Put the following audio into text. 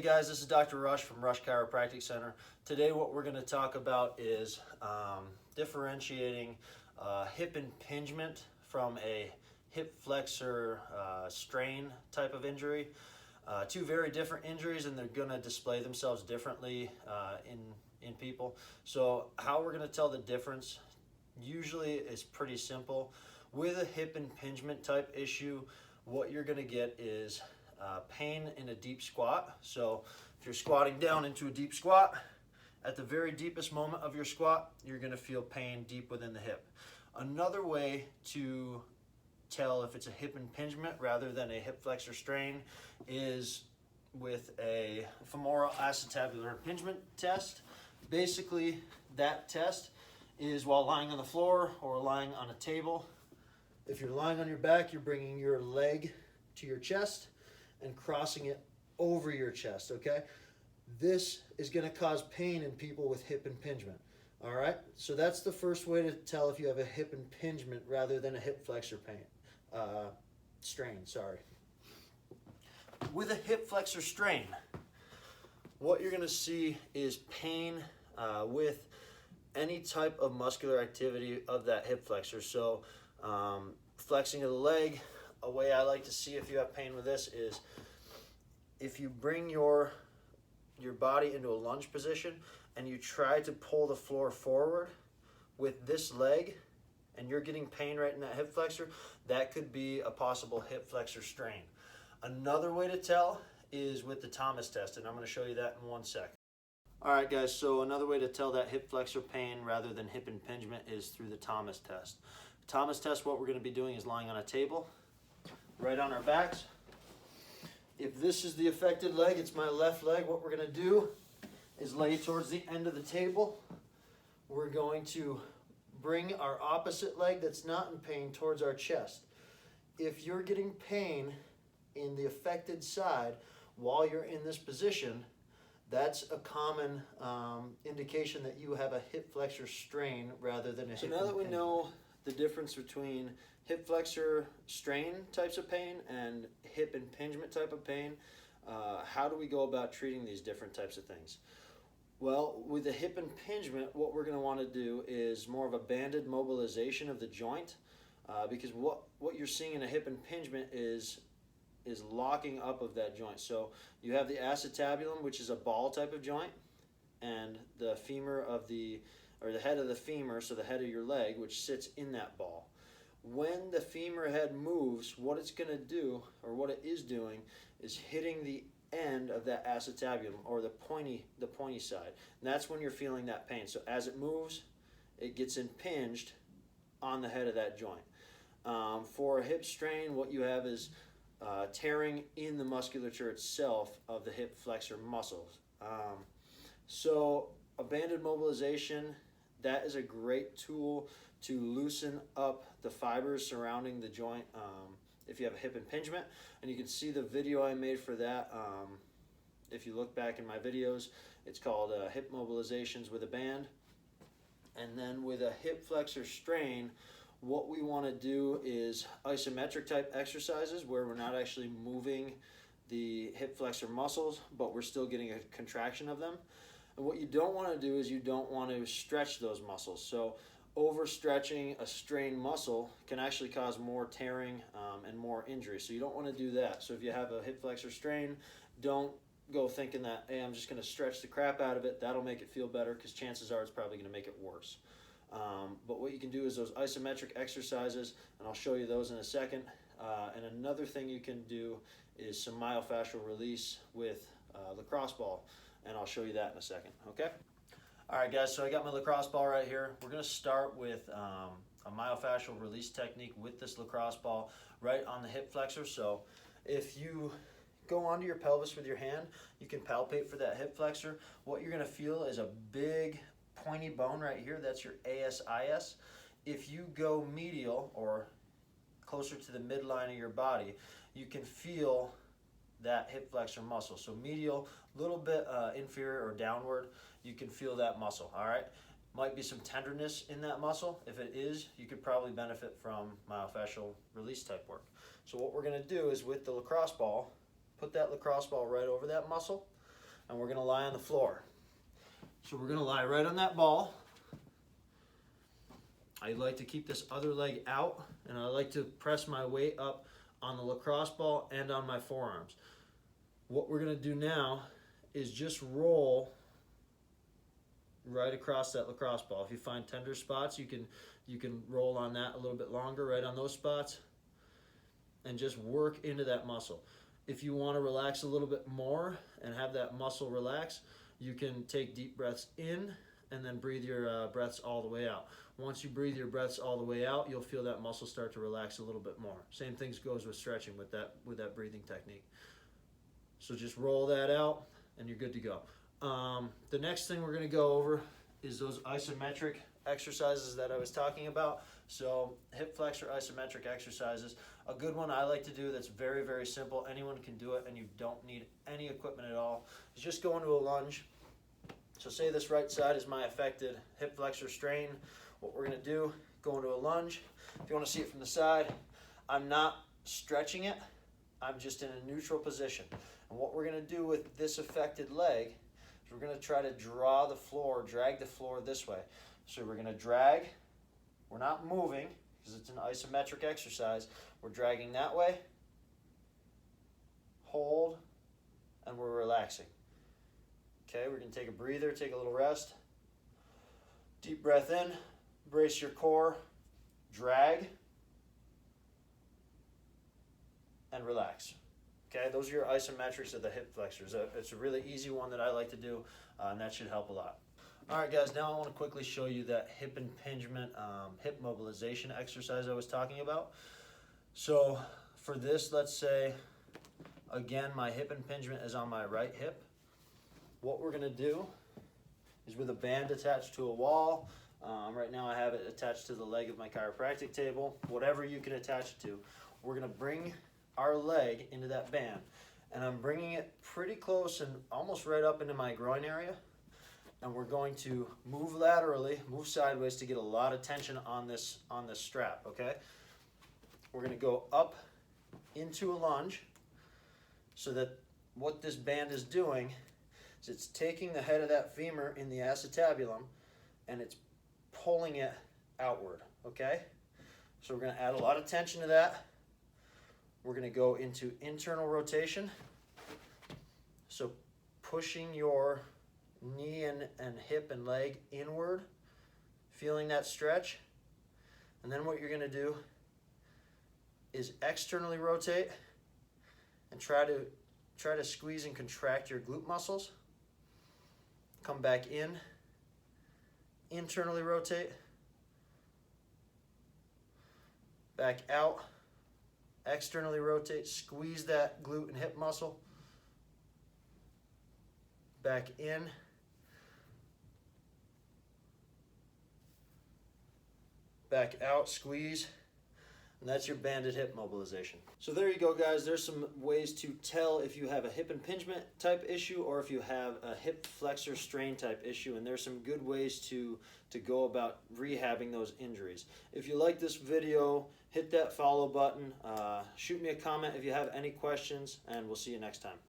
guys, this is Dr. Rush from Rush Chiropractic Center. Today what we're going to talk about is differentiating hip impingement from a hip flexor strain type of injury. Two very different injuries, and they're going to display themselves differently in people. So how we're going to tell the difference usually is pretty simple. With a hip impingement type issue, what you're going to get is pain in a deep squat. So if you're squatting down into a deep squat, at the very deepest moment of your squat, you're going to feel pain deep within the hip. Another way to tell if it's a hip impingement rather than a hip flexor strain is with a femoral acetabular impingement test. Basically, that test is while lying on the floor or lying on a table. If you're lying on your back, you're bringing your leg to your chest and crossing it over your chest, okay? This is going to cause pain in people with hip impingement, all right? So that's the first way to tell if you have a hip impingement rather than a hip flexor strain, sorry. With a hip flexor strain, what you're going to see is pain with any type of muscular activity of that hip flexor. So flexing of the leg, a way I like to see if you have pain with this is if you bring your body into a lunge position and you try to pull the floor forward with this leg and you're getting pain right in that hip flexor, that could be a possible hip flexor strain. Another way to tell is with the Thomas test, and I'm going to show you that in 1 sec. All right, guys, so another way to tell that hip flexor pain rather than hip impingement is through the Thomas test. Thomas test, what we're going to be doing is lying on a table, right on our backs. If this is the affected leg, it's my left leg, what we're going to do is lay towards the end of the table. We're going to bring our opposite leg that's not in pain towards our chest. If you're getting pain in the affected side while you're in this position, that's a common indication that you have a hip flexor strain rather than a hip impingement. So now that we know the difference between hip flexor strain types of pain and hip impingement type of pain, how do we go about treating these different types of things? Well, with the hip impingement, what we're going to want to do is more of a banded mobilization of the joint, because what you're seeing in a hip impingement is locking up of that joint. So you have the acetabulum, which is a ball type of joint, and the femur of the head of the femur, so the head of your leg, which sits in that ball. When the femur head moves, what it's going to do, or what it is doing, is hitting the end of that acetabulum, or the pointy side. And that's when you're feeling that pain. So as it moves, it gets impinged on the head of that joint. For a hip strain, what you have is tearing in the musculature itself of the hip flexor muscles. So a banded mobilization, that is a great tool to loosen up the fibers surrounding the joint if you have a hip impingement. And you can see the video I made for that. If you look back in my videos, it's called hip mobilizations with a band. And then with a hip flexor strain, what we want to do is isometric type exercises where we're not actually moving the hip flexor muscles, but we're still getting a contraction of them. And what you don't want to do is you don't want to stretch those muscles. So overstretching a strained muscle can actually cause more tearing and more injury. So you don't want to do that. So if you have a hip flexor strain, don't go thinking that, hey, I'm just going to stretch the crap out of it. That'll make it feel better, because chances are it's probably going to make it worse. But what you can do is those isometric exercises, and I'll show you those in a second. And another thing you can do is some myofascial release with lacrosse ball, and I'll show you that in a second, okay? All right, guys, so I got my lacrosse ball right here. We're going to start with a myofascial release technique with this lacrosse ball right on the hip flexor. So if you go onto your pelvis with your hand, you can palpate for that hip flexor. What you're going to feel is a big pointy bone right here. That's your ASIS. If you go medial or closer to the midline of your body, you can feel that hip flexor muscle. So medial, a little bit inferior or downward, you can feel that muscle, all right? Might be some tenderness in that muscle. If it is, you could probably benefit from myofascial release type work. So what we're gonna do is with the lacrosse ball, put that lacrosse ball right over that muscle, and we're gonna lie on the floor. So we're gonna lie right on that ball. I like to keep this other leg out, and I like to press my weight up on the lacrosse ball and on my forearms. What we're gonna do now is just roll right across that lacrosse ball. If you find tender spots, you can roll on that a little bit longer, right on those spots, and just work into that muscle. If you want to relax a little bit more and have that muscle relax, you can take deep breaths in and then breathe your breaths all the way out. Once you breathe your breaths all the way out, you'll feel that muscle start to relax a little bit more. Same thing goes with stretching with that breathing technique. So just roll that out and you're good to go. The next thing we're going to go over is those isometric exercises that I was talking about. So hip flexor isometric exercises. A good one I like to do that's very, very simple. Anyone can do it and you don't need any equipment at all. Is just go into a lunge. So say this right side is my affected hip flexor strain. What we're going to do, go into a lunge. If you want to see it from the side, I'm not stretching it. I'm just in a neutral position. And what we're going to do with this affected leg is we're going to try to draw the floor, drag the floor this way. So we're going to drag. We're not moving because it's an isometric exercise. We're dragging that way, hold, and we're relaxing. Okay, we're going to take a breather, take a little rest. Deep breath in, brace your core, drag, and relax. Okay, those are your isometrics of the hip flexors. It's a really easy one that I like to do, and that should help a lot. All right, guys, now I want to quickly show you that hip impingement, hip mobilization exercise I was talking about. So for this, let's say, again, my hip impingement is on my right hip. What we're going to do is with a band attached to a wall. Right now I have it attached to the leg of my chiropractic table. Whatever you can attach it to. We're going to bring our leg into that band. And I'm bringing it pretty close and almost right up into my groin area. And we're going to move laterally, move sideways to get a lot of tension on this strap, okay? We're going to go up into a lunge so that what this band is doing is it's taking the head of that femur in the acetabulum and it's pulling it outward, okay? So we're going to add a lot of tension to that. We're going to go into internal rotation. So pushing your knee and hip and leg inward, feeling that stretch. And then what you're going to do is externally rotate and try to squeeze and contract your glute muscles. Come back in, internally rotate, back out, externally rotate, squeeze that glute and hip muscle, back in, back out, squeeze, and that's your banded hip mobilization. So there you go, guys. There's some ways to tell if you have a hip impingement type issue or if you have a hip flexor strain type issue, and there's some good ways to go about rehabbing those injuries. If you like this video, hit that follow button, shoot me a comment if you have any questions, and we'll see you next time.